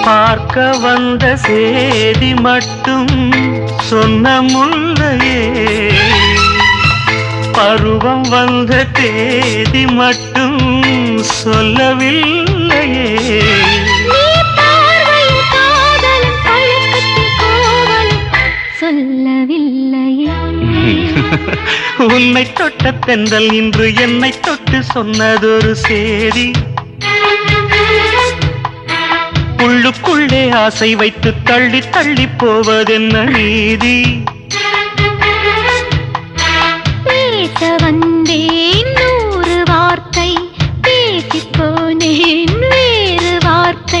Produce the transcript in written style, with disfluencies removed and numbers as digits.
பார்க்க வந்த சேதி மட்டும் சொன்ன முல்லையே, பருவம் வந்த தேதி மட்டும் சொல்லவில்லையே. சொல்லவில்லையே. உன்னை தொட்ட தென்றல் இன்று என்னை தொட்டு சொன்னதொரு சேதி, உள்ளுக்குள்ளே ஆசை வைத்து தள்ளி தள்ளி போவதென்ன நீதி?